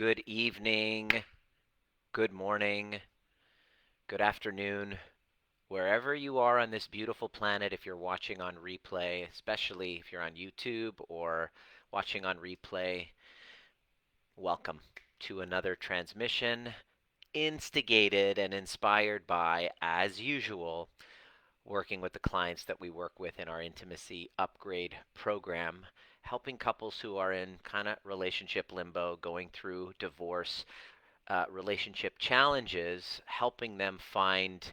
Good evening, good morning, good afternoon, wherever you are on this beautiful planet. If you're watching on replay, especially if you're on YouTube or watching on replay, welcome to another transmission instigated and inspired by, as usual, working with the clients that we work with in our intimacy upgrade program, helping couples who are in kind of relationship limbo, going through divorce, relationship challenges, helping them find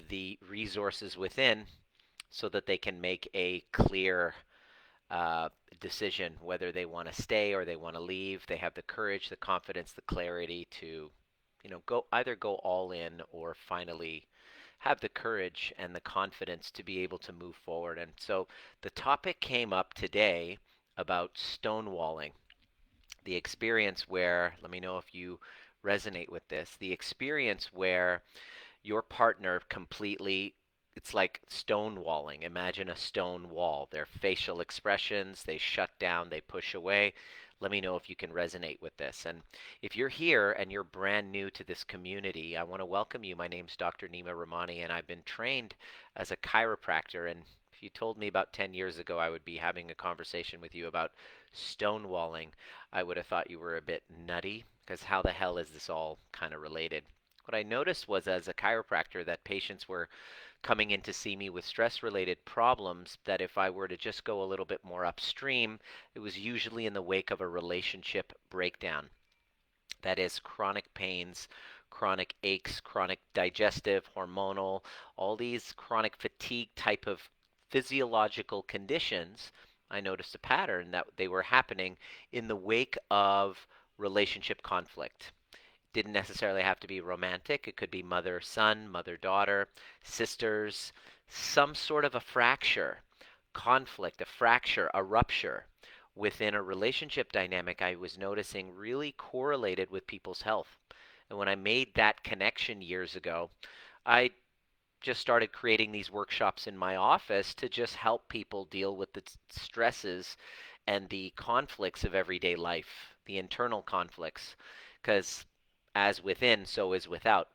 the resources within so that they can make a clear uh, decision whether they want to stay or they want to leave. They have the courage, the confidence, the clarity to, go either go all in or finally have the courage and the confidence to be able to move forward. And so the topic came up today about stonewalling, the experience where, let me know if you resonate with this, the experience where your partner completely, it's like stonewalling. Imagine a stone wall. Their facial expressions, they shut down, they push away. Let me know if you can resonate with this. And if you're here and you're brand new to this community, I want to welcome you. My name's Dr. Nima Rahmany, and I've been trained as a chiropractor. And if you told me about 10 years ago I would be having a conversation with you about stonewalling, I would have thought you were a bit nutty, because how the hell is this all kind of related? What I noticed was, as a chiropractor, that patients were coming in to see me with stress related problems, that if I were to just go a little bit more upstream, it was usually in the wake of a relationship breakdown. That is, chronic pains, chronic aches, chronic digestive, hormonal, all these chronic fatigue type of physiological conditions. I noticed a pattern that they were happening in the wake of relationship conflict. Didn't necessarily have to be romantic. It could be mother son, mother daughter, sisters, some sort of a fracture, conflict, a fracture, a rupture within a relationship dynamic. I was noticing really correlated with people's health. And when I made that connection years ago, I just started creating these workshops in my office to just help people deal with the stresses and the conflicts of everyday life, the internal conflicts, because as within, so is without.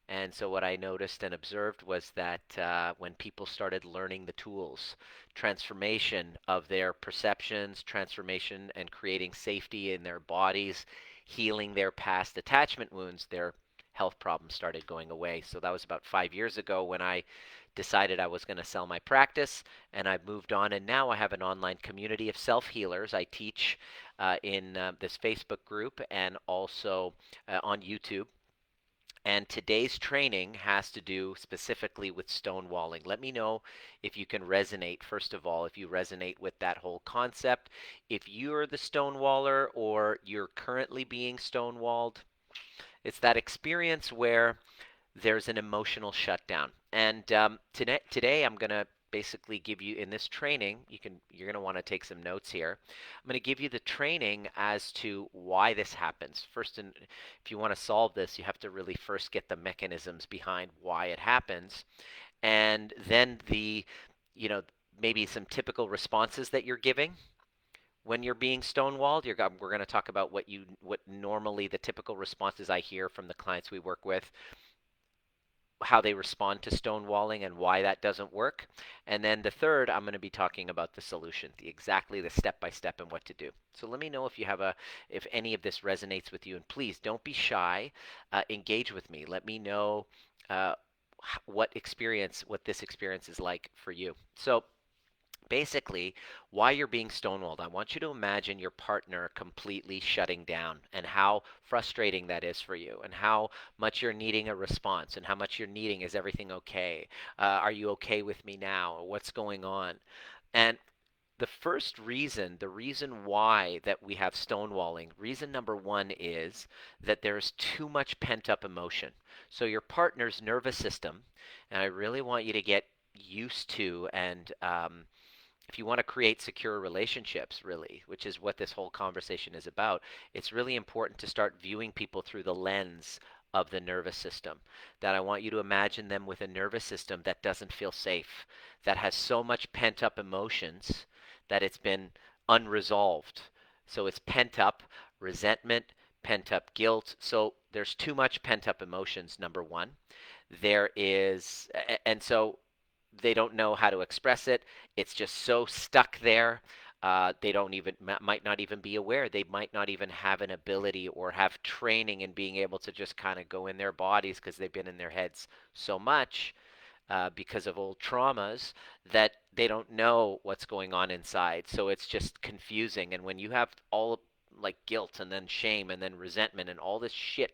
And so, what I noticed and observed was that when people started learning the tools, transformation of their perceptions, transformation and creating safety in their bodies, healing their past attachment wounds, their health problems started going away. So, that was about 5 years ago when I decided I was going to sell my practice, and I've moved on, and now I have an online community of self healers. I teach in this Facebook group and also on YouTube. And today's training has to do specifically with stonewalling. Let me know if you can resonate, first of all, if you resonate with that whole concept. If you're the stonewaller or you're currently being stonewalled, it's that experience where there's an emotional shutdown. And today I'm going to basically give you, in this training, you're going to want to take some notes here. I'm going to give you the training as to why this happens. First, and if you want to solve this, you have to really first get the mechanisms behind why it happens, and then you know, maybe some typical responses that you're giving when you're being stonewalled. We're going to talk about what normally the typical responses I hear from the clients we work with, how they respond to stonewalling and why that doesn't work. And then the third, I'm going to be talking about the solution, exactly the step by step and what to do. So let me know if if any of this resonates with you, and please don't be shy. Engage with me. Let me know uh, what this experience is like for you. So basically, why you're being stonewalled. I want you to imagine your partner completely shutting down, and how frustrating that is for you, and how much you're needing a response, and how much you're needing, is everything okay? Are you okay with me now? What's going on? And the first reason, the reason why that we have stonewalling, reason number one is that there's too much pent up emotion. So your partner's nervous system, and I really want you to get used to, and if you want to create secure relationships, really, which is what this whole conversation is about, it's really important to start viewing people through the lens of the nervous system. That I want you to imagine them with a nervous system that doesn't feel safe, that has so much pent up emotions that it's been unresolved. So it's pent up resentment, pent up guilt. So there's too much pent up emotions, number one. There is, and so they don't know how to express it. It's just so stuck there. They don't even might not even be aware. They might not even have an ability or have training in being able to just kind of go in their bodies because they've been in their heads so much because of old traumas that they don't know what's going on inside. So it's just confusing. And when you have all like guilt and then shame and then resentment and all this shit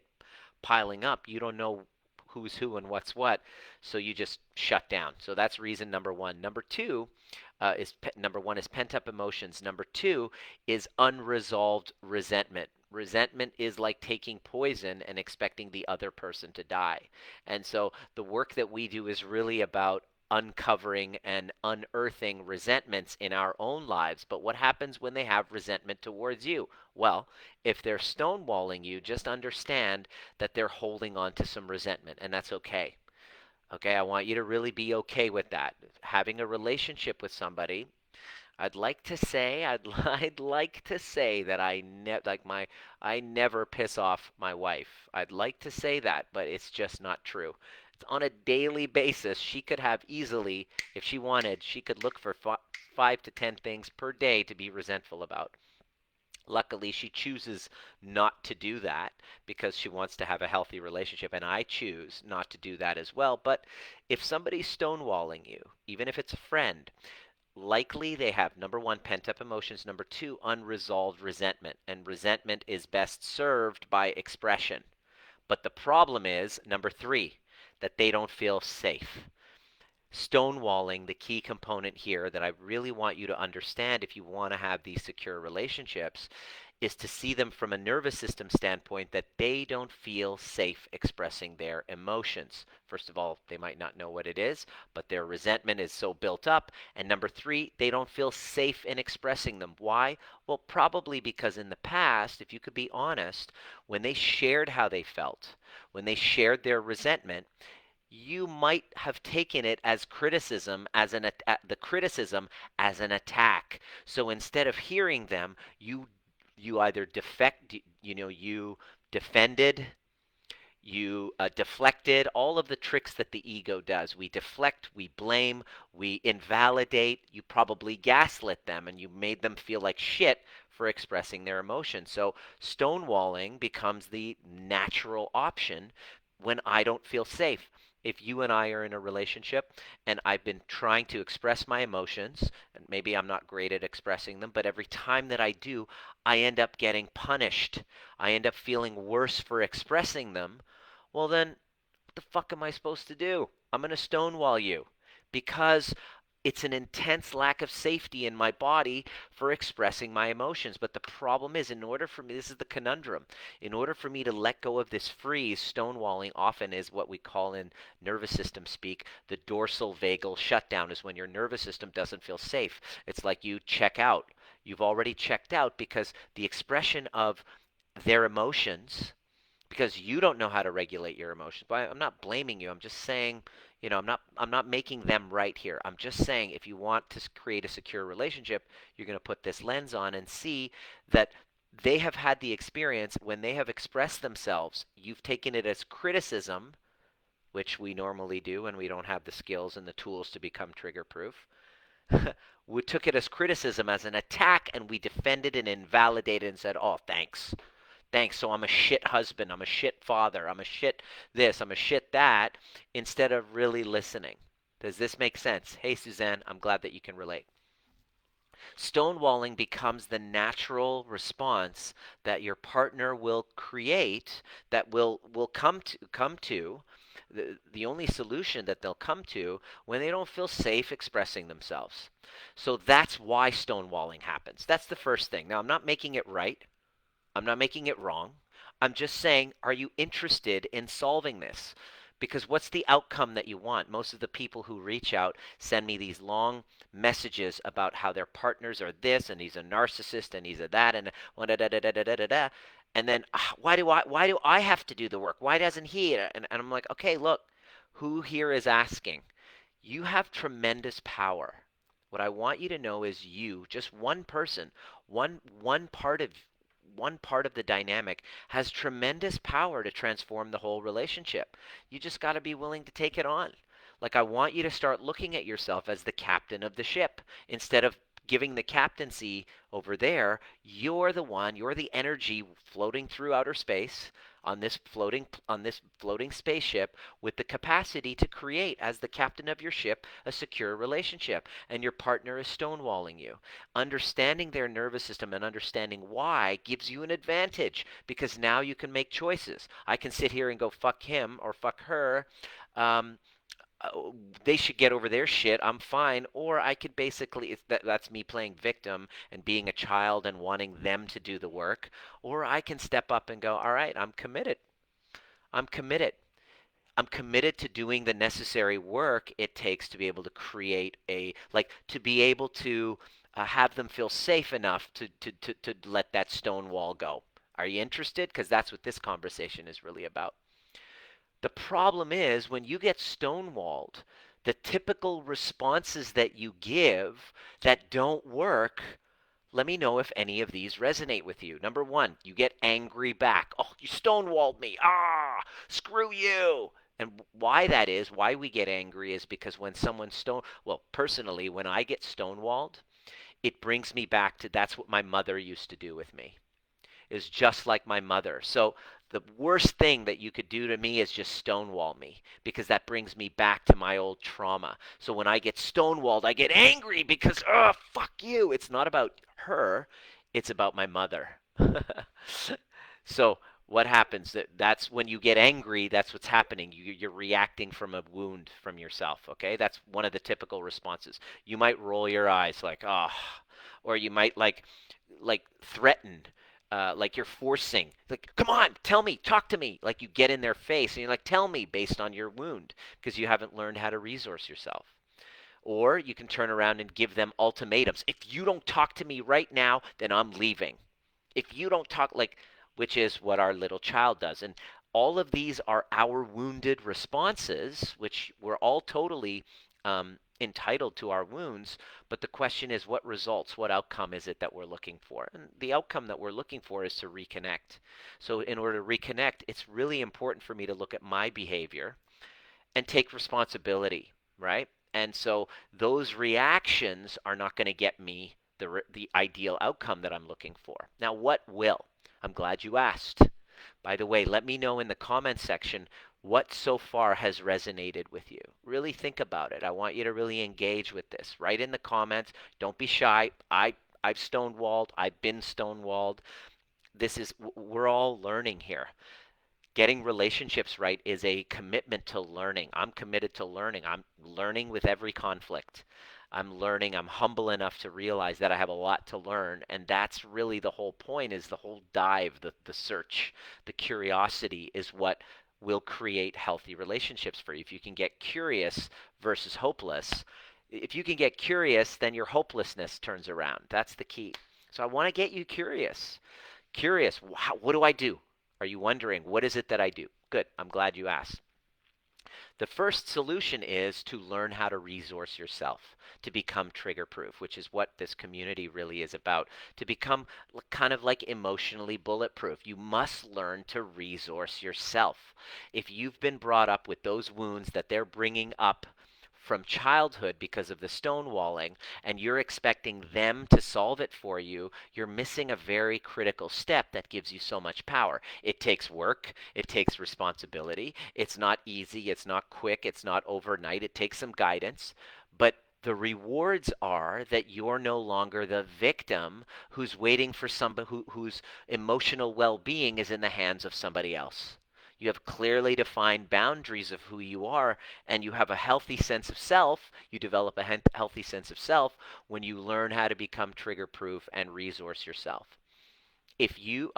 piling up, you don't know who's who and what's what. So you just shut down. So that's reason number one. Number two is number one is pent up emotions. Number two is unresolved resentment. Resentment is like taking poison and expecting the other person to die. And so the work that we do is really about uncovering and unearthing resentments in our own lives. But what happens when they have resentment towards you? Well, if they're stonewalling you, just understand that they're holding on to some resentment, and that's okay. Okay, I want you to really be okay with that. Having a relationship with somebody, I'd like to say that I never piss off my wife. I'd like to say that, but it's just not true. It's on a daily basis. She could have easily, if she wanted, she could look for 5 to 10 things per day to be resentful about. Luckily, she chooses not to do that because she wants to have a healthy relationship, and I choose not to do that as well. But if somebody's stonewalling you, even if it's a friend, likely they have number one, pent up emotions, number two, unresolved resentment. And resentment is best served by expression. But the problem is, number three, that they don't feel safe. Stonewalling, the key component here that I really want you to understand if you want to have these secure relationships, is to see them from a nervous system standpoint that they don't feel safe expressing their emotions. First of all, they might not know what it is, but their resentment is so built up. And number three, they don't feel safe in expressing them. Why? Well, probably because in the past, if you could be honest, when they shared how they felt, when they shared their resentment, you might have taken it as criticism, as the criticism as an attack. So instead of hearing them, you either you defended, you deflected, all of the tricks that the ego does. We deflect, we blame, we invalidate. You probably gaslit them and you made them feel like shit for expressing their emotions. So stonewalling becomes the natural option when I don't feel safe. If you and I are in a relationship and I've been trying to express my emotions, and maybe I'm not great at expressing them, but every time that I do, I end up getting punished. I end up feeling worse for expressing them. Well, then, what the fuck am I supposed to do? I'm going to stonewall you because it's an intense lack of safety in my body for expressing my emotions. But the problem is, in order for me, this is the conundrum, in order for me to let go of this freeze, stonewalling often is what we call in nervous system speak the dorsal vagal shutdown, is when your nervous system doesn't feel safe. It's like you check out. You've already checked out because the expression of their emotions, because you don't know how to regulate your emotions. But I'm not blaming you. I'm just saying, I'm not making them right here. I'm just saying if you want to create a secure relationship, you're going to put this lens on and see that they have had the experience when they have expressed themselves. You've taken it as criticism, which we normally do when we don't have the skills and the tools to become trigger proof. We took it as criticism, as an attack, and we defended and invalidated and said, oh, thanks. Thanks. So I'm a shit husband. I'm a shit father. I'm a shit this. I'm a shit that, instead of really listening. Does this make sense? Hey, Suzanne, I'm glad that you can relate. Stonewalling becomes the natural response that your partner will create, that will come to the only solution that they'll come to when they don't feel safe expressing themselves. So that's why stonewalling happens. That's the first thing. Now, I'm not making it right. I'm not making it wrong. I'm just saying, are you interested in solving this? Because what's the outcome that you want? Most of the people who reach out send me these long messages about how their partners are this, and he's a narcissist, and he's a that, and da da da da da da da da. And then why do I have to do the work? Why doesn't he? And I'm like, okay, look, who here is asking? You have tremendous power. What I want you to know is you, just one person, one part of one part of the dynamic has tremendous power to transform the whole relationship. You just got to be willing to take it on. Like, I want you to start looking at yourself as the captain of the ship instead of giving the captaincy over there. You're the one, you're the energy floating through outer space on this floating spaceship with the capacity to create, as the captain of your ship, a secure relationship. And your partner is stonewalling you. Understanding their nervous system and understanding why gives you an advantage, because now you can make choices. I can sit here and go fuck him or fuck her. Um, they should get over their shit. I'm fine. Or I could basically, that's me playing victim and being a child and wanting them to do the work. Or I can step up and go, all right, I'm committed. I'm committed. I'm committed to doing the necessary work it takes to be able to create to be able to have them feel safe enough to let that stone wall go. Are you interested? Because that's what this conversation is really about. The problem is when you get stonewalled, the typical responses that you give that don't work. Let me know if any of these resonate with you. Number one, you get angry back. Oh, you stonewalled me. Ah, screw you. And why we get angry is because when well, personally, when I get stonewalled, it brings me back to that's what my mother used to do with me, is just like my mother. So the worst thing that you could do to me is just stonewall me, because that brings me back to my old trauma. So when I get stonewalled, I get angry because, oh, fuck you. It's not about her, it's about my mother. So what happens? That's when you get angry, that's what's happening. You're reacting from a wound from yourself, okay? That's one of the typical responses. You might roll your eyes like, oh, or you might like threaten, like you're forcing, like, come on, tell me, talk to me, like you get in their face and you're like, tell me, based on your wound, because you haven't learned how to resource yourself. Or you can turn around and give them ultimatums. If you don't talk to me right now, then I'm leaving. If you don't talk, like, which is what our little child does. And all of these are our wounded responses, which we're all totally entitled to our wounds. But the question is, what results, what outcome is it that we're looking for? And the outcome that we're looking for is to reconnect. So in order to reconnect, it's really important for me to look at my behavior and take responsibility, right? And so those reactions are not going to get me the ideal outcome that I'm looking for. Now, what will? I'm glad you asked. By the way, let me know in the comments section what so far has resonated with you. Really think about it. I want you to really engage with this. Write in the comments. Don't be shy. I've stonewalled. I've been stonewalled. We're all learning here. Getting relationships right is a commitment to learning. I'm committed to learning. I'm learning with every conflict. I'm learning. I'm humble enough to realize that I have a lot to learn. And that's really the whole point, is the whole dive, the search, the curiosity is what will create healthy relationships for you. If you can get curious versus hopeless, if you can get curious, then your hopelessness turns around. That's the key. So I want to get you curious. Curious, what do I do? Are you wondering, what is it that I do? Good, I'm glad you asked. The first solution is to learn how to resource yourself, to become trigger proof, which is what this community really is about, to become kind of like emotionally bulletproof. You must learn to resource yourself. If you've been brought up with those wounds that they're bringing up from childhood because of the stonewalling, and you're expecting them to solve it for you, you're missing a very critical step that gives you so much power. It takes work. It takes responsibility. It's not easy. It's not quick. It's not overnight. It takes some guidance. But the rewards are that you're no longer the victim who's waiting for somebody whose emotional well-being is in the hands of somebody else. You have clearly defined boundaries of who you are, and you have a healthy sense of self. You develop a healthy sense of self when you learn how to become trigger proof and resource yourself. If you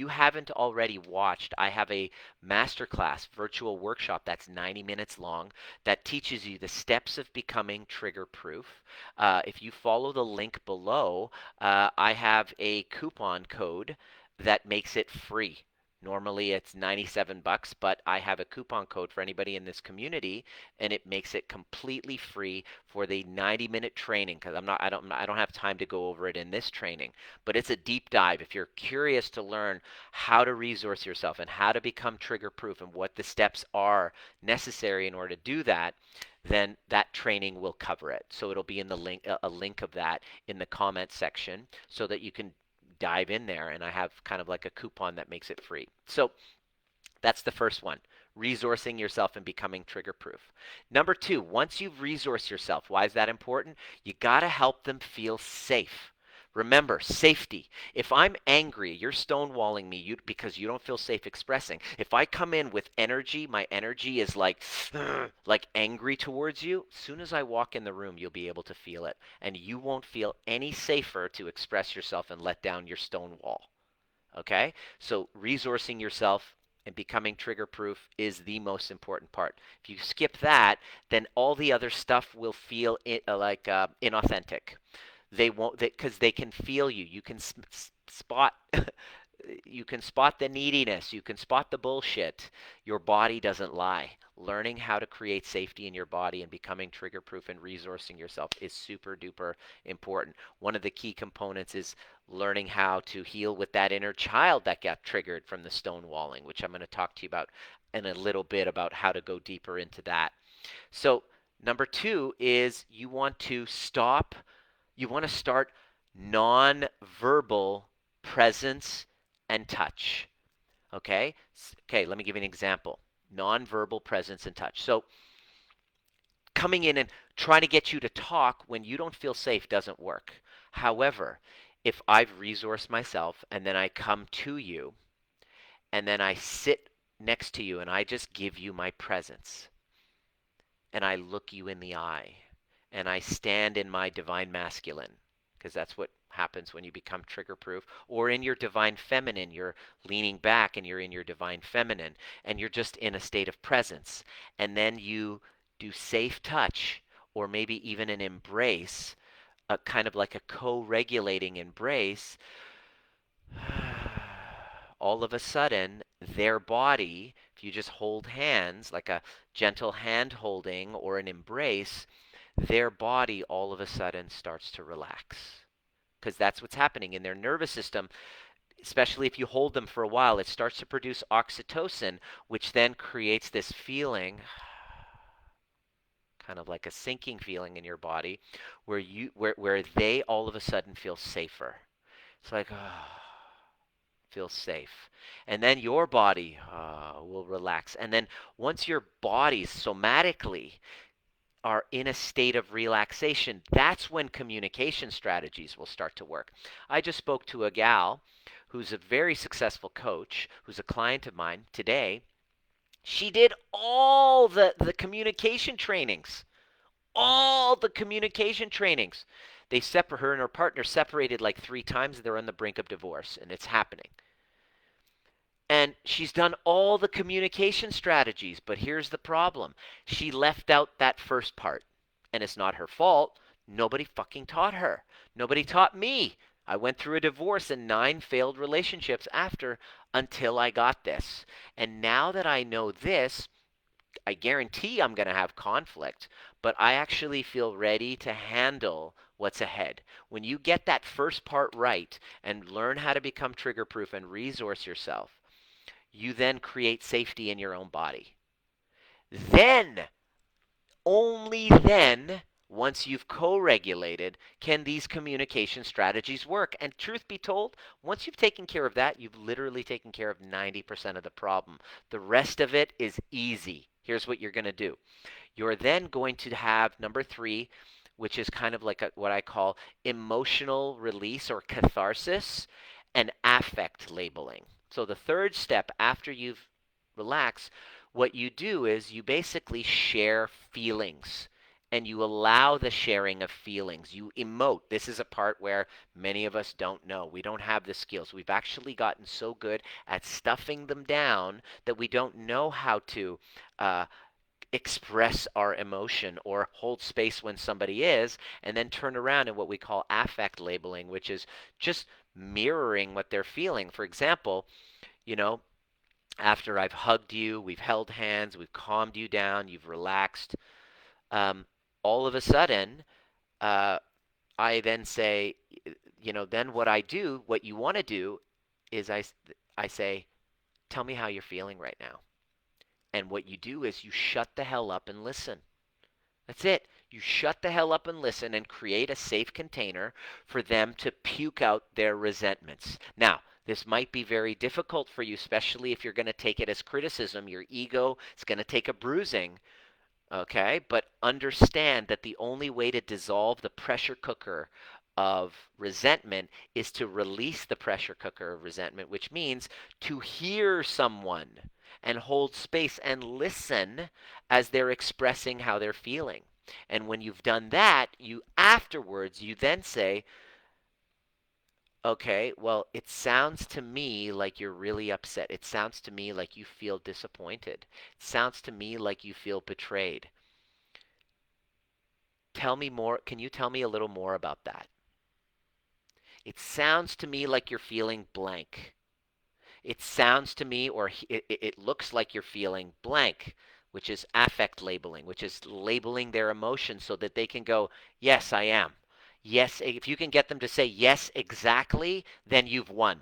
haven't already watched, I have a masterclass virtual workshop that's 90 minutes long that teaches you the steps of becoming trigger proof. If you follow the link below, I have a coupon code that makes it free. Normally it's 97 bucks, but I have a coupon code for anybody in this community, and it makes it completely free for the 90-minute training, because I don't have time to go over it in this training, but it's a deep dive. If you're curious to learn how to resource yourself and how to become trigger proof and what the steps are necessary in order to do that, then that training will cover it. So it'll be in the link, a link of that in the comment section, so that you can dive in there, and I have kind of like a coupon that makes it free. So that's the first one, resourcing yourself and becoming trigger proof. Number two, once you've resourced yourself, why is that important? You got to help them feel safe. Remember, safety. If I'm angry, you're stonewalling me because you don't feel safe expressing. If I come in with energy, my energy is like angry towards you. As soon as I walk in the room, you'll be able to feel it. And you won't feel any safer to express yourself and let down your stonewall. Okay? So resourcing yourself and becoming trigger proof is the most important part. If you skip that, then all the other stuff will feel inauthentic. They won't, because they can feel you. You can spot you can spot the neediness, you can spot the bullshit. Your body doesn't lie. Learning how to create safety in your body and becoming trigger proof and resourcing yourself is super duper important. One of the key components is learning how to heal with that inner child that got triggered from the stonewalling, which I'm going to talk to you about in a little bit, about how to go deeper into that. So number two is you want to start non-verbal presence and touch. Okay? Okay, let me give you an example. Non-verbal presence and touch. So coming in and trying to get you to talk when you don't feel safe doesn't work. However, if I've resourced myself and then I come to you and then I sit next to you and I just give you my presence and I look you in the eye and I stand in my divine masculine, because that's what happens when you become trigger proof, or in your divine feminine, you're leaning back and you're in your divine feminine and you're just in a state of presence, and then you do safe touch or maybe even an embrace, a kind of like a co-regulating embrace. All of a sudden, their body, if you just hold hands, like a gentle hand holding or an embrace, their body all of a sudden starts to relax. Because that's what's happening in their nervous system. Especially if you hold them for a while, it starts to produce oxytocin, which then creates this feeling, kind of like a sinking feeling in your body, where they all of a sudden feel safer. It's like, feel safe. And then your body will relax. And then once your body somatically are in a state of relaxation, that's when communication strategies will start to work. I just spoke to a gal who's a very successful coach, who's a client of mine today. She did all the communication trainings. All the communication trainings. Her and her partner separated like 3 times. They're on the brink of divorce, and it's happening. And she's done all the communication strategies, but here's the problem. She left out that first part. And it's not her fault. Nobody fucking taught her. Nobody taught me. I went through a divorce and 9 failed relationships after, until I got this. And now that I know this, I guarantee I'm going to have conflict, but I actually feel ready to handle what's ahead. When you get that first part right and learn how to become trigger proof and resource yourself, you then create safety in your own body. Then, only then, once you've co-regulated, can these communication strategies work. And truth be told, once you've taken care of that, you've literally taken care of 90% of the problem. The rest of it is easy. Here's what you're going to do. You're then going to have number 3, which is kind of like what I call emotional release or catharsis and affect labeling. So the third step after you've relaxed, what you do is you basically share feelings, and you allow the sharing of feelings. You emote. This is a part where many of us don't know. We don't have the skills. We've actually gotten so good at stuffing them down that we don't know how to express our emotion or hold space when somebody is, and then turn around in what we call affect labeling, which is just mirroring what they're feeling. For example, you know, after I've hugged you, we've held hands, we've calmed you down, you've relaxed, um, all of a sudden, uh, I then say, then what I do, what you want to do is I say, tell me how you're feeling right now. And what you do is you shut the hell up and listen. That's it. You shut the hell up and listen and create a safe container for them to puke out their resentments. Now, this might be very difficult for you, especially if you're going to take it as criticism. Your ego is going to take a bruising. Okay, but understand that the only way to dissolve the pressure cooker of resentment is to release the pressure cooker of resentment, which means to hear someone and hold space and listen as they're expressing how they're feeling. And when you've done that, you afterwards, you then say, okay, well, it sounds to me like you're really upset. It sounds to me like you feel disappointed. It sounds to me like you feel betrayed. Tell me more. Can you tell me a little more about that? It sounds to me like you're feeling blank. It sounds to me, or it looks like you're feeling blank, which is affect labeling, which is labeling their emotions so that they can go, yes, I am. Yes, if you can get them to say yes, exactly, then you've won.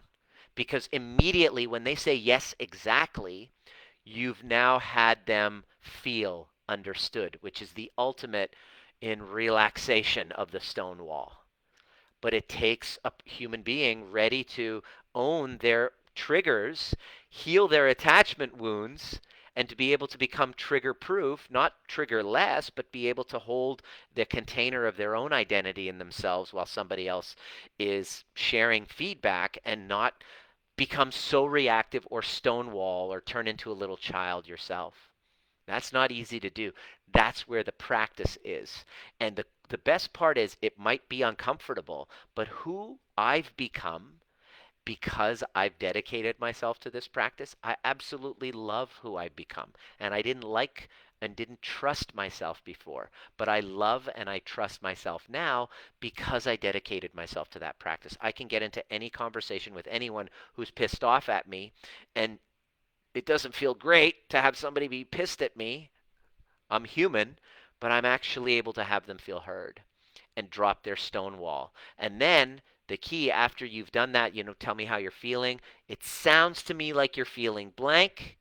Because immediately when they say yes, exactly, you've now had them feel understood, which is the ultimate in relaxation of the stone wall. But it takes a human being ready to own their triggers, heal their attachment wounds, and to be able to become trigger proof, not trigger less, but be able to hold the container of their own identity in themselves while somebody else is sharing feedback and not become so reactive or stonewall or turn into a little child yourself. That's not easy to do. That's where the practice is. And the best part is it might be uncomfortable, but who I've become because I've dedicated myself to this practice, I absolutely love who I've become. And I didn't like and didn't trust myself before, but I love and I trust myself now because I dedicated myself to that practice. I can get into any conversation with anyone who's pissed off at me, and it doesn't feel great to have somebody be pissed at me. I'm human, but I'm actually able to have them feel heard and drop their stone wall. And then the key after you've done that, tell me how you're feeling. It sounds to me like you're feeling blank.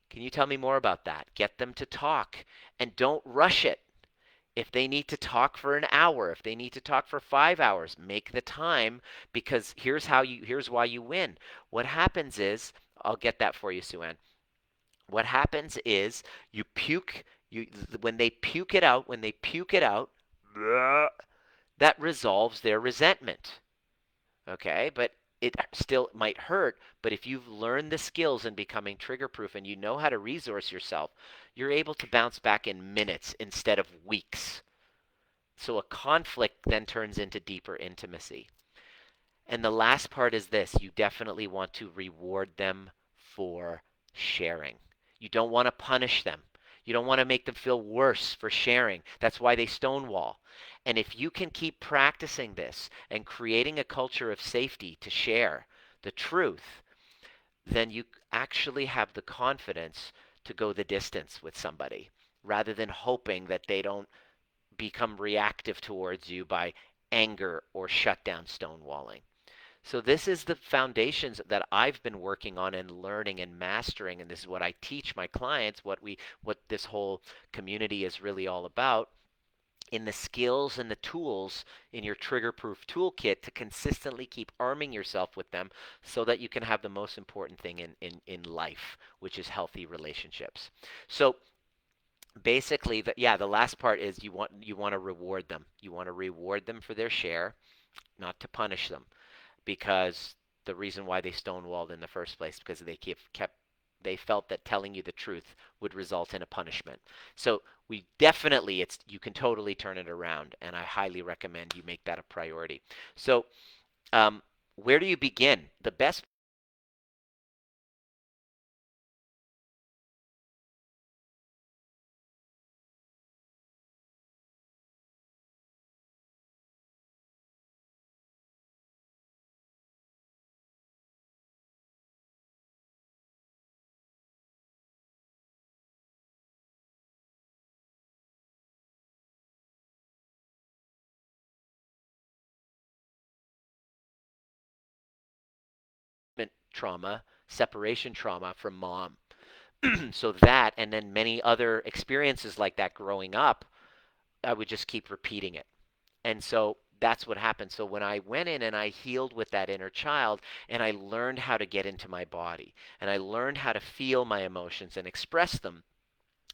Can you tell me more about that? Get them to talk and don't rush it. If they need to talk for an hour, if they need to talk for 5 hours, make the time, because here's why you win. What happens is, I'll get that for you, Sue-Ann. What happens is you puke you when they puke it out, that resolves their resentment. Okay? But it still might hurt, but if you've learned the skills in becoming trigger proof and you know how to resource yourself, you're able to bounce back in minutes instead of weeks. So a conflict then turns into deeper intimacy. And the last part is this: you definitely want to reward them for sharing. You don't want to punish them. You don't want to make them feel worse for sharing. That's why they stonewall. And if you can keep practicing this and creating a culture of safety to share the truth, then you actually have the confidence to go the distance with somebody rather than hoping that they don't become reactive towards you by anger or shut down stonewalling. So this is the foundations that I've been working on and learning and mastering, and this is what I teach my clients, what this whole community is really all about, in the skills and the tools in your trigger proof toolkit to consistently keep arming yourself with them so that you can have the most important thing in life, which is healthy relationships. So basically, the last part is you want to reward them. You want to reward them for their share, not to punish them, because the reason why they stonewalled in the first place because they felt that telling you the truth would result in a punishment. So we definitely, you can totally turn it around, and I highly recommend you make that a priority. So where do you begin? The best trauma, separation trauma from mom. So that, and then many other experiences like that growing up, I would just keep repeating it. And so that's what happened. So when I went in and I healed with that inner child and I learned how to get into my body and I learned how to feel my emotions and express them,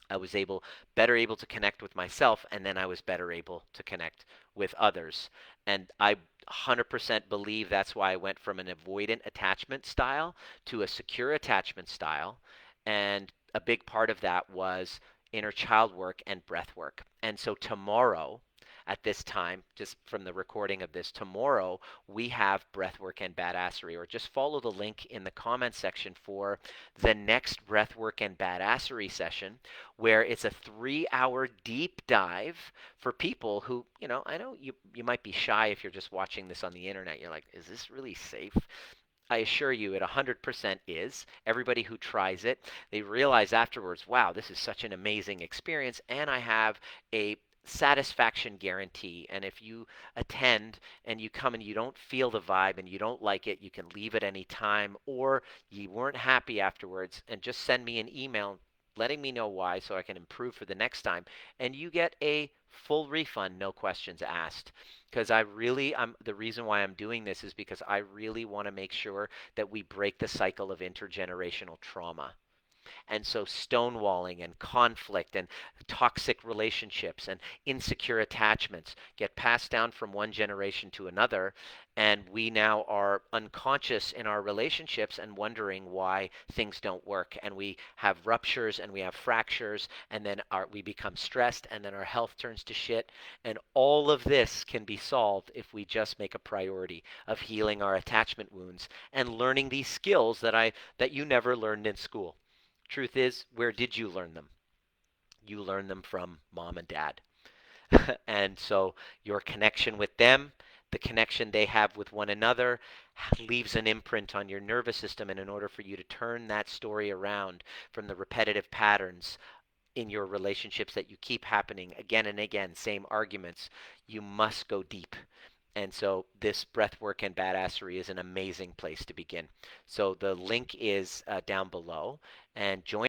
I was able to connect with myself, and then I was better able to connect with others. And I 100% believe that's why I went from an avoidant attachment style to a secure attachment style. And a big part of that was inner child work and breath work. And so tomorrow, at this time, just from the recording of this, tomorrow we have breathwork and badassery, or just follow the link in the comment section for the next breathwork and badassery session, where it's a 3 hour deep dive for people who, I know you might be shy if you're just watching this on the internet. You're like, is this really safe? I assure you it 100% is. Everybody who tries it, they realize afterwards, wow, this is such an amazing experience, and I have a satisfaction guarantee. And if you attend and you come and you don't feel the vibe and you don't like it, you can leave at any time, or you weren't happy afterwards, and just send me an email letting me know why so I can improve for the next time, and you get a full refund, no questions asked. Because I'm the reason why I'm doing this is because I really want to make sure that we break the cycle of intergenerational trauma. And so stonewalling and conflict and toxic relationships and insecure attachments get passed down from one generation to another. And we now are unconscious in our relationships and wondering why things don't work. And we have ruptures and we have fractures, and then we become stressed, and then our health turns to shit. And all of this can be solved if we just make a priority of healing our attachment wounds and learning these skills that you never learned in school. Truth is, where did you learn them? You learned them from mom and dad. And so your connection with them, the connection they have with one another, leaves an imprint on your nervous system. And in order for you to turn that story around from the repetitive patterns in your relationships that you keep happening again and again, same arguments, you must go deep. And so this breathwork and badassery is an amazing place to begin. So the link is down below, and join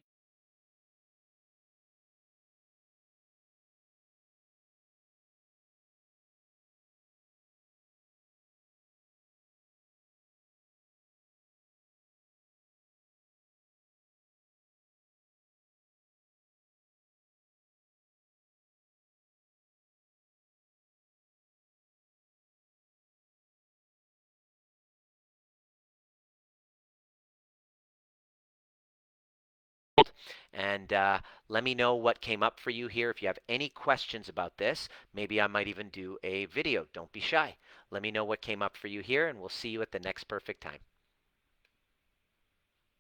and let me know what came up for you here. If you have any questions about this, maybe I might even do a video. Don't be shy. Let me know what came up for you here, and we'll see you at the next perfect time.